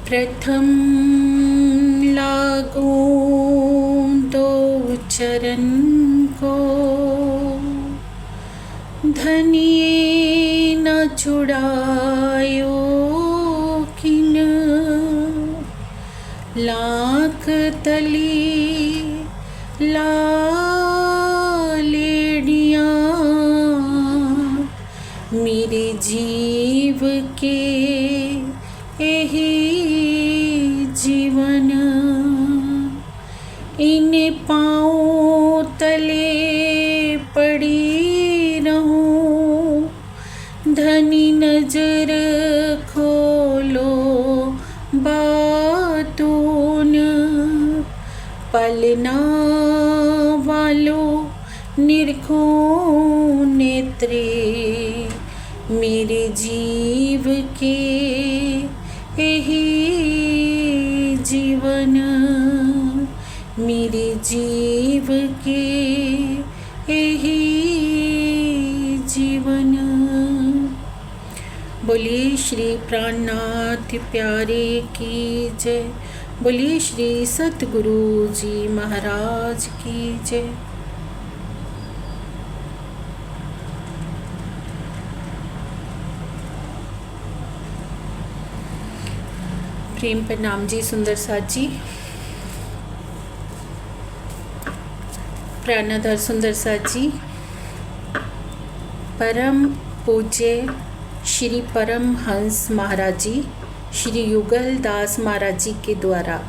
प्रथम लागो दो चरण को, धनिये न छुड़ायो किन, लाख तली लालेड़ियाँ मेरे जीव के यही जीवन, इन पाँव तले पड़ी रहूं, धनी नजर खोलो बातून, पलना वालों निरखो नेत्रे मेरे जीव के यही जीवन, मेरे जीव के यही जीवन। बोलिए श्री प्राणनाथ प्यारे की जय, बोलिए श्री सतगुरु जी महाराज की जय। प्रेम प्रणाम जी सुंदर साथ जी, प्राणधर सुंदर साथ जी। परम पूज्य श्री परम हंस महाराज जी, श्री युगल दास महाराज जी के द्वारा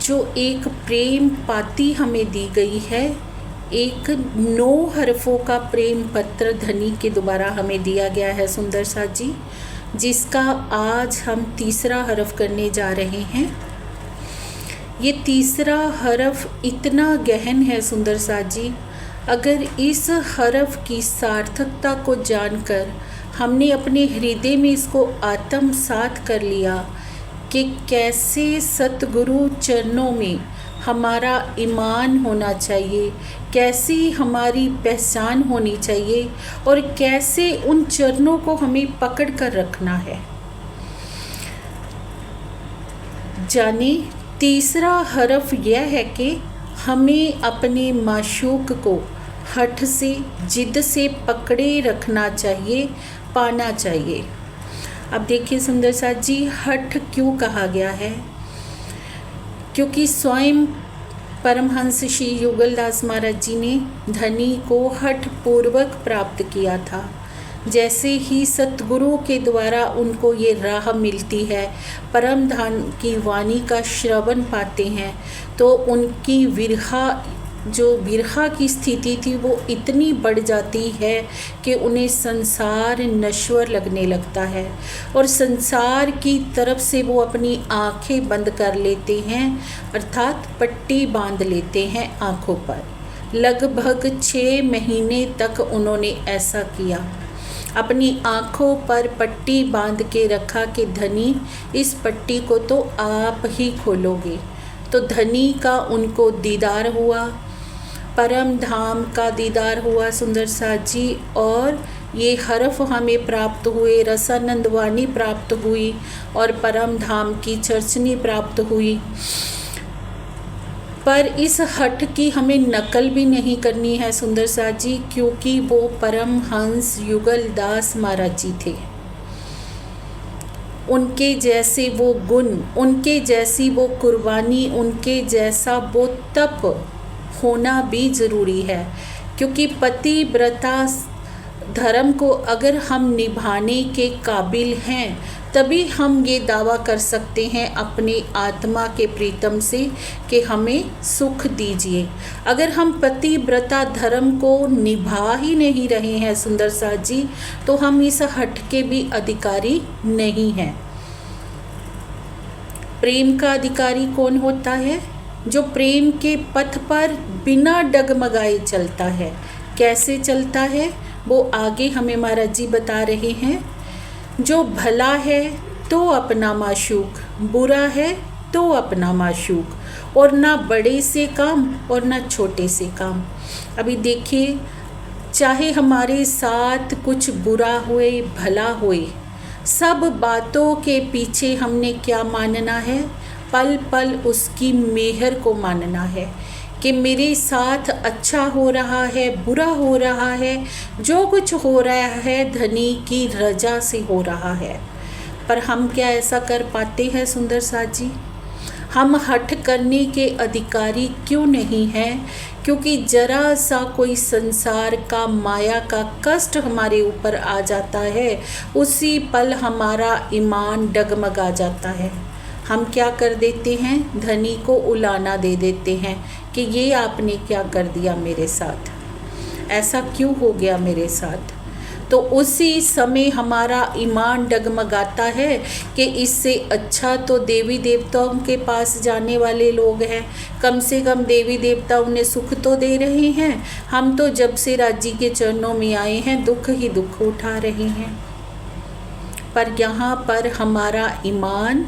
जो एक प्रेम पाती हमें दी गई है, एक 9 हरफों का प्रेम पत्र धनी के द्वारा हमें दिया गया है सुंदर साथ जी, जिसका आज हम तीसरा हरफ करने जा रहे हैं। ये तीसरा हरफ इतना गहन है सुंदर साथ जी, अगर इस हरफ की सार्थकता को जानकर हमने अपने हृदय में इसको आत्मसात कर लिया कि कैसे सतगुरु चरणों में हमारा ईमान होना चाहिए, कैसी हमारी पहचान होनी चाहिए और कैसे उन चरणों को हमें पकड़ कर रखना है। जाने तीसरा हरफ यह है कि हमें अपने माशूक को हठ से, जिद से पकड़े रखना चाहिए, पाना चाहिए। अब देखिए सुंदर साथ जी, हठ क्यों कहा गया है? क्योंकि स्वयं परमहंस श्री युगलदास महाराज जी ने धनी को हठ पूर्वक प्राप्त किया था। जैसे ही सतगुरु के द्वारा उनको ये राह मिलती है, परम धाम की वाणी का श्रवण पाते हैं, तो उनकी विरहा की स्थिति थी वो इतनी बढ़ जाती है कि उन्हें संसार नश्वर लगने लगता है और संसार की तरफ से वो अपनी आंखें बंद कर लेते हैं, अर्थात पट्टी बांध लेते हैं आंखों पर। लगभग 6 महीने तक उन्होंने ऐसा किया, अपनी आंखों पर पट्टी बांध के रखा कि धनी इस पट्टी को तो आप ही खोलोगे। तो धनी का उनको दीदार हुआ, परम धाम का दीदार हुआ सुंदर साथ जी, और ये हरफ हमें प्राप्त हुए, रसानंद वाणी प्राप्त हुई और परम धाम की चर्चनी प्राप्त हुई। पर इस हठ की हमें नकल भी नहीं करनी है सुंदर साथ जी, क्योंकि वो परम हंस युगल दास महाराज जी थे। उनके जैसे वो गुण, उनके जैसी वो कुर्बानी, उनके जैसा वो तप होना भी ज़रूरी है। क्योंकि पतिव्रता धर्म को अगर हम निभाने के काबिल हैं, तभी हम ये दावा कर सकते हैं अपने आत्मा के प्रीतम से कि हमें सुख दीजिए। अगर हम पतिव्रता धर्म को निभा ही नहीं रहे हैं सुंदर साथ जी, तो हम इस हट के भी अधिकारी नहीं हैं। प्रेम का अधिकारी कौन होता है? जो प्रेम के पथ पर बिना डगमगाए चलता है। कैसे चलता है वो आगे हमें महाराज जी बता रहे हैं। जो भला है तो अपना माशूक, बुरा है तो अपना माशूक, और ना बड़े से काम और ना छोटे से काम। अभी देखिए, चाहे हमारे साथ कुछ बुरा होए भला होए, सब बातों के पीछे हमने क्या मानना है? पल पल उसकी मेहर को मानना है कि मेरे साथ अच्छा हो रहा है, बुरा हो रहा है, जो कुछ हो रहा है धनी की रजा से हो रहा है। पर हम क्या ऐसा कर पाते हैं सुंदर साथ जी? हम हठ करने के अधिकारी क्यों नहीं हैं? क्योंकि जरा सा कोई संसार का माया का कष्ट हमारे ऊपर आ जाता है, उसी पल हमारा ईमान डगमगा जाता है। हम क्या कर देते हैं? धनी को उलाना दे देते हैं कि ये आपने क्या कर दिया मेरे साथ, ऐसा क्यों हो गया मेरे साथ। तो उसी समय हमारा ईमान डगमगाता है कि इससे अच्छा तो देवी देवताओं के पास जाने वाले लोग हैं, कम से कम देवी देवता उन्हें सुख तो दे रहे हैं। हम तो जब से राजी के चरणों में आए हैं दुख ही दुख उठा रहे हैं। पर यहाँ पर हमारा ईमान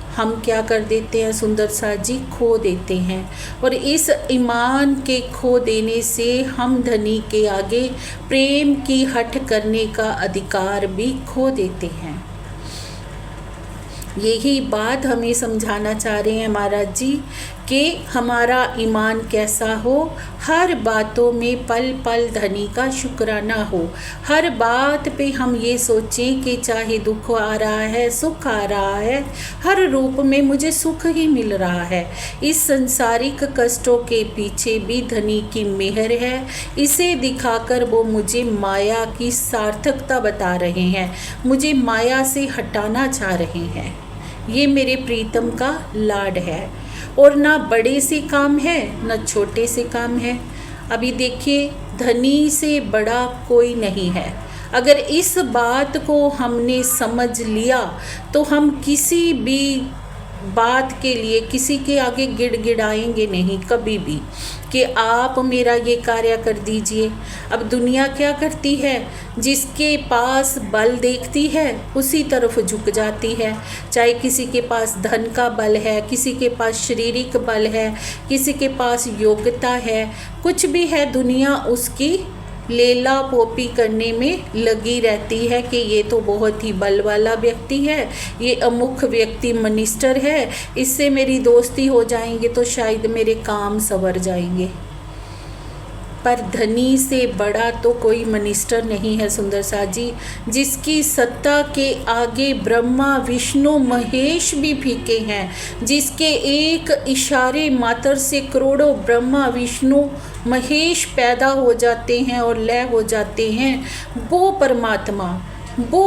हम क्या कर देते हैं सुंदर साथ जी? खो देते हैं। और इस ईमान के खो देने से हम धनी के आगे प्रेम की हठ करने का अधिकार भी खो देते हैं। यही बात हमें समझाना चाह रहे हैं महाराज जी कि हमारा ईमान कैसा हो, हर बातों में पल पल धनी का शुक्राना हो। हर बात पे हम ये सोचें कि चाहे दुख आ रहा है, सुख आ रहा है, हर रूप में मुझे सुख ही मिल रहा है। इस संसारिक कष्टों के पीछे भी धनी की मेहर है। इसे दिखाकर वो मुझे माया की सार्थकता बता रहे हैं, मुझे माया से हटाना चाह रहे हैं। ये मेरे प्रीतम का लाड है। और ना बड़े से काम है ना छोटे से काम है। अभी देखिए, धनी से बड़ा कोई नहीं है। अगर इस बात को हमने समझ लिया तो हम किसी भी बात के लिए किसी के आगे गिड़गिड़ाएंगे नहीं कभी भी कि आप मेरा ये कार्य कर दीजिए। अब दुनिया क्या करती है? जिसके पास बल देखती है उसी तरफ झुक जाती है। चाहे किसी के पास धन का बल है, किसी के पास शारीरिक बल है, किसी के पास योग्यता है, कुछ भी है, दुनिया उसकी लेला पोपी करने में लगी रहती है कि ये तो बहुत ही बल वाला व्यक्ति है, ये अमुख व्यक्ति मिनिस्टर है, इससे मेरी दोस्ती हो जाएंगे तो शायद मेरे काम संवर जाएंगे। पर धनी से बड़ा तो कोई मिनिस्टर नहीं है सुंदर साथ जी, जिसकी सत्ता के आगे ब्रह्मा विष्णु महेश भी फीके हैं, जिसके एक इशारे मात्र से करोड़ों ब्रह्मा विष्णु महेश पैदा हो जाते हैं और लय हो जाते हैं। वो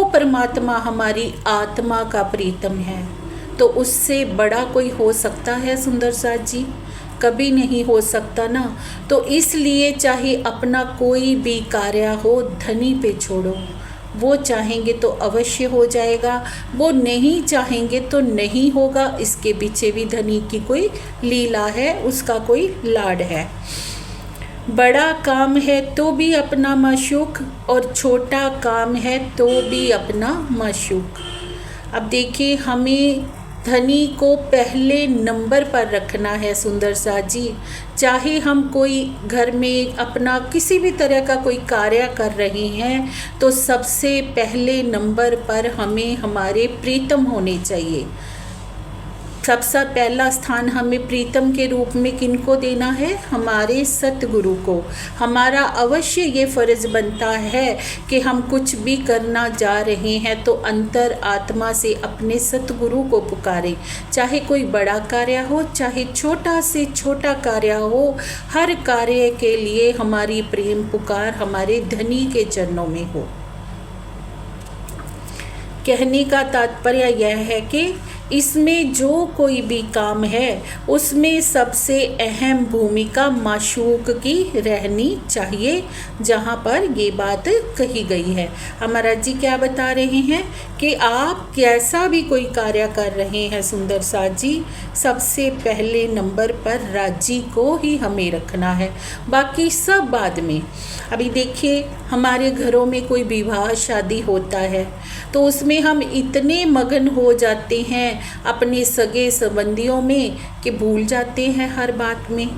परमात्मा हमारी आत्मा का प्रीतम है। तो उससे बड़ा कोई हो सकता है सुंदर साथ जी? कभी नहीं हो सकता ना। तो इसलिए चाहे अपना कोई भी कार्य हो, धनी पे छोड़ो। वो चाहेंगे तो अवश्य हो जाएगा, वो नहीं चाहेंगे तो नहीं होगा। इसके पीछे भी धनी की कोई लीला है, उसका कोई लाड है। बड़ा काम है तो भी अपना माशूक, और छोटा काम है तो भी अपना माशूक। अब देखिए, हमें धनी को पहले नंबर पर रखना है सुंदर साथ जी। चाहे हम कोई घर में अपना किसी भी तरह का कोई कार्य कर रहे हैं तो सबसे पहले नंबर पर हमें हमारे प्रीतम होने चाहिए। सबसे पहला स्थान हमें प्रीतम के रूप में किनको देना है? हमारे सतगुरु को। हमारा अवश्य ये फ़र्ज़ बनता है कि हम कुछ भी करना जा रहे हैं तो अंतर आत्मा से अपने सतगुरु को पुकारें। चाहे कोई बड़ा कार्य हो, चाहे छोटा से छोटा कार्य हो, हर कार्य के लिए हमारी प्रेम पुकार हमारे धनी के चरणों में हो। कहने का तात्पर्य यह है कि इसमें जो कोई भी काम है उसमें सबसे अहम भूमिका माशूक की रहनी चाहिए, जहाँ पर ये बात कही गई है। हमारा जी क्या बता रहे हैं कि आप कैसा भी कोई कार्य कर रहे हैं सुंदर साथ जी, सबसे पहले नंबर पर राजी को ही हमें रखना है, बाकी सब बाद में। अभी देखिए, हमारे घरों में कोई विवाह शादी होता है तो उसमें हम इतने मगन हो जाते हैं अपने सगे संबंधियों में कि भूल जाते हैं हर बात में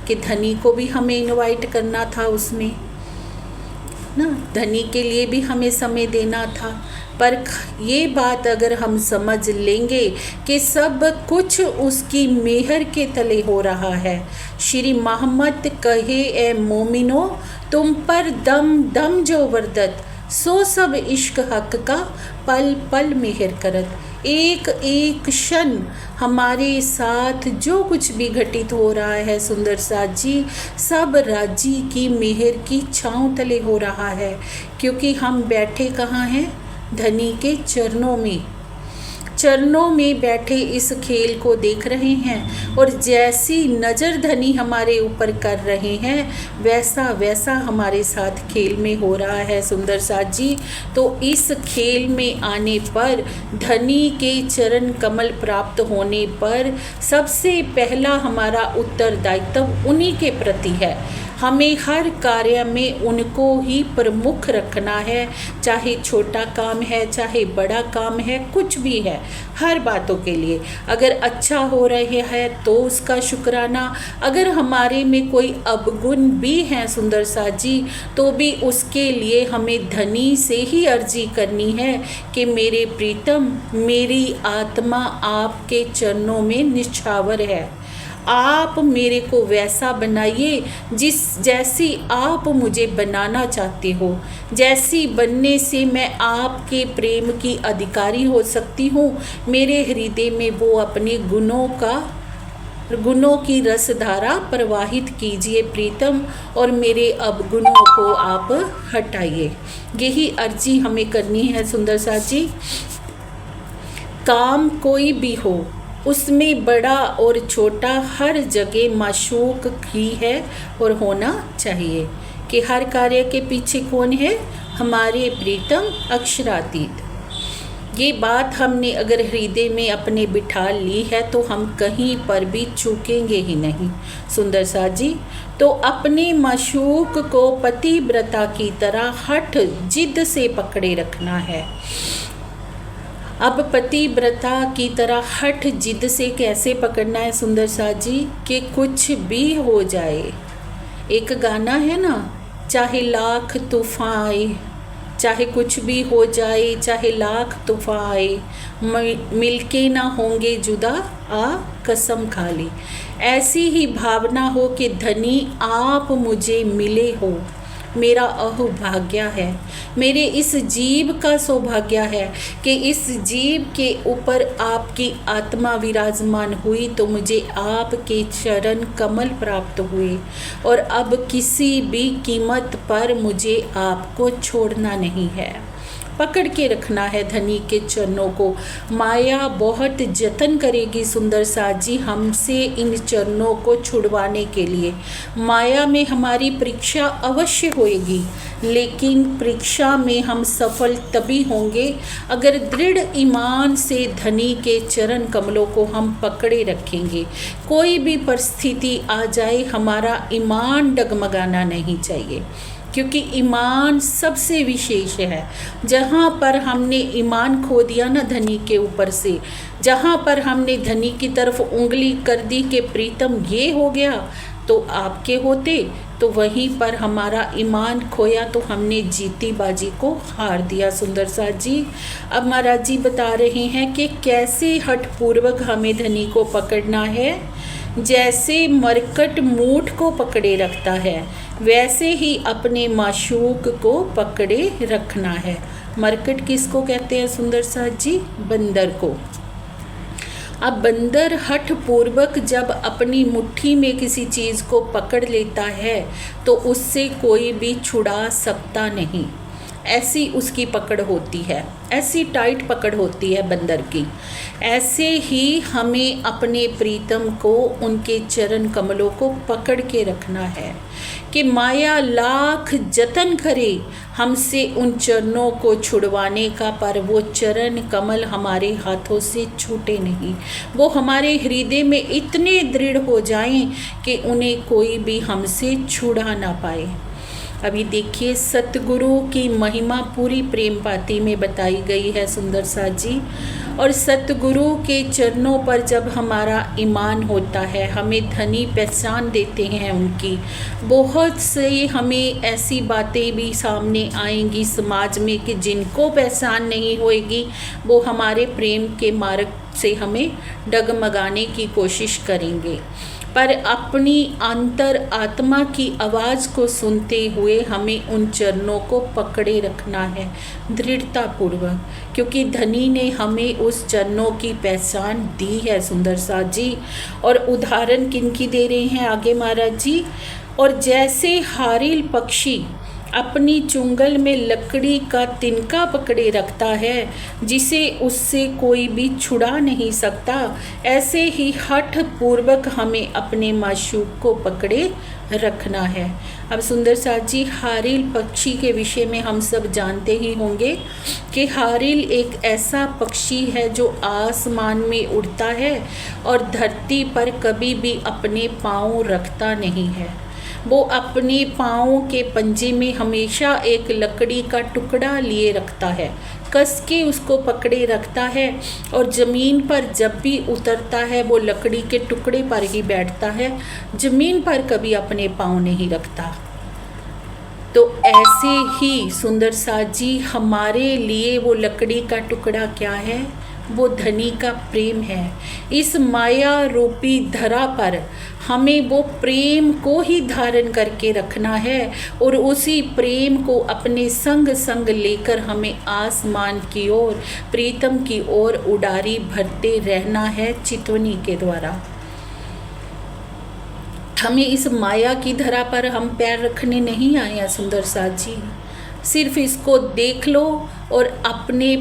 कि धनी को भी हमें इनवाइट करना था उसमें ना, धनी के लिए भी हमें समय देना था। पर ये बात अगर हम समझ लेंगे कि सब कुछ उसकी मेहर के तले हो रहा है। श्री मोहम्मद कहे, ए मोमिनो, तुम पर दम दम जो वरदत, सो सब इश्क हक का पल पल मेहर करत। एक एक क्षण हमारे साथ जो कुछ भी घटित हो रहा है सुंदर साथ जी, सब राजी की मेहर की छाँव तले हो रहा है, क्योंकि हम बैठे कहाँ हैं? धनी के चरणों में बैठे इस खेल को देख रहे हैं, और जैसी नज़र धनी हमारे ऊपर कर रहे हैं वैसा वैसा हमारे साथ खेल में हो रहा है सुंदर साथ जी। तो इस खेल में आने पर, धनी के चरण कमल प्राप्त होने पर सबसे पहला हमारा उत्तरदायित्व उन्हीं के प्रति है। हमें हर कार्य में उनको ही प्रमुख रखना है, चाहे छोटा काम है चाहे बड़ा काम है, कुछ भी है, हर बातों के लिए। अगर अच्छा हो रहे है तो उसका शुक्राना, अगर हमारे में कोई अवगुण भी हैं सुंदर सा जी, तो भी उसके लिए हमें धनी से ही अर्जी करनी है कि मेरे प्रीतम, मेरी आत्मा आपके चरणों में निछावर है, आप मेरे को वैसा बनाइए जैसी आप मुझे बनाना चाहते हो, जैसी बनने से मैं आपके प्रेम की अधिकारी हो सकती हूँ। मेरे हृदय में वो अपने गुणों की रसधारा प्रवाहित कीजिए प्रीतम, और मेरे अवगुणों को आप हटाइए। यही अर्जी हमें करनी है सुंदर सा जी। काम कोई भी हो, उसमें बड़ा और छोटा हर जगह माशूक ही है और होना चाहिए कि हर कार्य के पीछे कौन है? हमारे प्रीतम अक्षरातीत। ये बात हमने अगर हृदय में अपने बिठा ली है तो हम कहीं पर भी चूकेंगे ही नहीं सुंदर सा जी। तो अपने माशूक को पतिव्रता की तरह हठ जिद से पकड़े रखना है। अब पतिव्रता की तरह हठ जिद से कैसे पकड़ना है सुंदर सा जी? कि कुछ भी हो जाए, एक गाना है ना, चाहे लाख तूफान आए, चाहे कुछ भी हो जाए, चाहे लाख तूफान आए, मिलके ना होंगे जुदा, आ कसम खा ली। ऐसी ही भावना हो कि धनी आप मुझे मिले हो, मेरा अहोभाग्य है, मेरे इस जीव का सौभाग्य है कि इस जीव के ऊपर आपकी आत्मा विराजमान हुई, तो मुझे आपके चरण कमल प्राप्त हुए, और अब किसी भी कीमत पर मुझे आपको छोड़ना नहीं है, पकड़ के रखना है धनी के चरणों को। माया बहुत जतन करेगी सुंदर साथ जी हमसे इन चरणों को छुड़वाने के लिए। माया में हमारी परीक्षा अवश्य होएगी, लेकिन परीक्षा में हम सफल तभी होंगे अगर दृढ़ ईमान से धनी के चरण कमलों को हम पकड़े रखेंगे। कोई भी परिस्थिति आ जाए, हमारा ईमान डगमगाना नहीं चाहिए, क्योंकि ईमान सबसे विशेष है। जहाँ पर हमने ईमान खो दिया ना धनी के ऊपर से, जहाँ पर हमने धनी की तरफ उंगली कर दी कि प्रीतम ये हो गया तो आपके होते, तो वहीं पर हमारा ईमान खोया, तो हमने जीती बाजी को हार दिया सुंदर सा जी। अब महाराज जी बता रहे हैं कि कैसे हठपूर्वक हमें धनी को पकड़ना है। जैसे मरकट मूठ को पकड़े रखता है, वैसे ही अपने माशूक को पकड़े रखना है। मरकट किसको कहते हैं सुंदर साथ जी? बंदर को। अब बंदर हठ पूर्वक जब अपनी मुट्ठी में किसी चीज़ को पकड़ लेता है तो उससे कोई भी छुड़ा सकता नहीं, ऐसी उसकी पकड़ होती है, ऐसी टाइट पकड़ होती है बंदर की। ऐसे ही हमें अपने प्रीतम को, उनके चरण कमलों को पकड़ के रखना है कि माया लाख जतन करे हमसे उन चरणों को छुड़वाने का, पर वो चरण कमल हमारे हाथों से छूटे नहीं। वो हमारे हृदय में इतने दृढ़ हो जाएं कि उन्हें कोई भी हमसे छुड़ा ना पाए। अभी देखिए सतगुरु की महिमा पूरी प्रेम पाती में बताई गई है सुंदर सा जी। और सतगुरु के चरणों पर जब हमारा ईमान होता है, हमें धनी पहचान देते हैं उनकी। बहुत से हमें ऐसी बातें भी सामने आएंगी समाज में कि जिनको पहचान नहीं होएगी वो हमारे प्रेम के मार्ग से हमें डगमगाने की कोशिश करेंगे। पर अपनी अंतर आत्मा की आवाज़ को सुनते हुए हमें उन चरणों को पकड़े रखना है दृढ़तापूर्वक, क्योंकि धनी ने हमें उस चरणों की पहचान दी है सुंदर सा जी। और उदाहरण किनकी दे रहे हैं आगे महाराज जी। और जैसे हारिल पक्षी अपनी चुंगल में लकड़ी का तिनका पकड़े रखता है जिसे उससे कोई भी छुड़ा नहीं सकता, ऐसे ही हठ पूर्वक हमें अपने माशूक को पकड़े रखना है। अब सुंदर साथ जी, हारिल पक्षी के विषय में हम सब जानते ही होंगे कि हारिल एक ऐसा पक्षी है जो आसमान में उड़ता है और धरती पर कभी भी अपने पाँव रखता नहीं है। वो अपने पाँव के पंजे में हमेशा एक लकड़ी का टुकड़ा लिए रखता है, कस के उसको पकड़े रखता है और ज़मीन पर जब भी उतरता है वो लकड़ी के टुकड़े पर ही बैठता है, ज़मीन पर कभी अपने पाँव नहीं रखता। तो ऐसे ही सुंदर साथ जी हमारे लिए वो लकड़ी का टुकड़ा क्या है? वो धनी का प्रेम है। इस माया रूपी धरा पर हमें वो प्रेम को ही धारण करके रखना है और उसी प्रेम को अपने संग संग लेकर हमें आसमान की ओर, प्रीतम की ओर उड़ारी भरते रहना है चितवनी के द्वारा। हमें इस माया की धरा पर हम पैर रखने नहीं आए हैं सुंदर साथ जी। सिर्फ इसको देख लो और अपने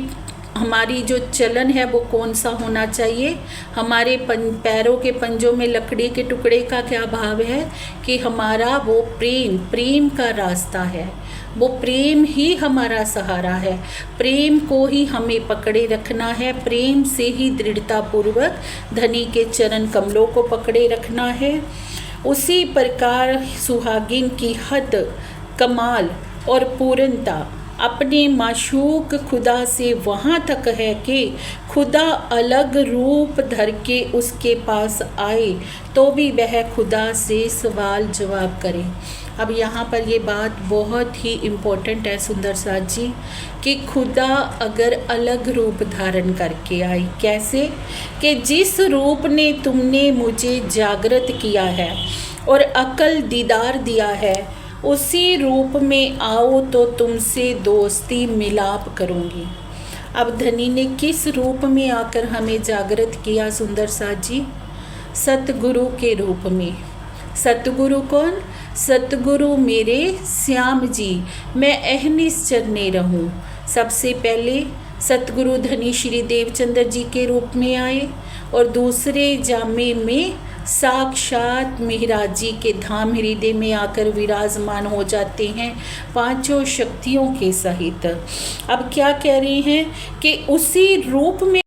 हमारी जो चलन है वो कौन सा होना चाहिए। हमारे पैरों के पंजों में लकड़ी के टुकड़े का क्या भाव है कि हमारा वो प्रेम का रास्ता है, वो प्रेम ही हमारा सहारा है। प्रेम को ही हमें पकड़े रखना है, प्रेम से ही दृढ़तापूर्वक धनी के चरण कमलों को पकड़े रखना है। उसी प्रकार सुहागिन की हद, कमाल और पूर्णता अपने माशूक खुदा से वहाँ तक है कि खुदा अलग रूप धर के उसके पास आए तो भी वह खुदा से सवाल जवाब करे। अब यहाँ पर ये बात बहुत ही इम्पोर्टेंट है सुंदर साथ जी कि खुदा अगर अलग रूप धारण करके आई, कैसे कि जिस रूप ने तुमने मुझे जागृत किया है और अकल दीदार दिया है, उसी रूप में आओ तो तुमसे दोस्ती मिलाप करूँगी। अब धनी ने किस रूप में आकर हमें जागृत किया सुंदर साथ जी? सतगुरु के रूप में। सतगुरु कौन? सतगुरु मेरे श्याम जी, मैं अहनिस चरने रहूं। सबसे पहले सतगुरु धनी श्री देवचंद्र जी के रूप में आए और दूसरे जामे में साक्षात मिहिराज जी के धाम हृदय में आकर विराजमान हो जाते हैं पांचों शक्तियों के सहित। अब क्या कह रहे हैं कि उसी रूप में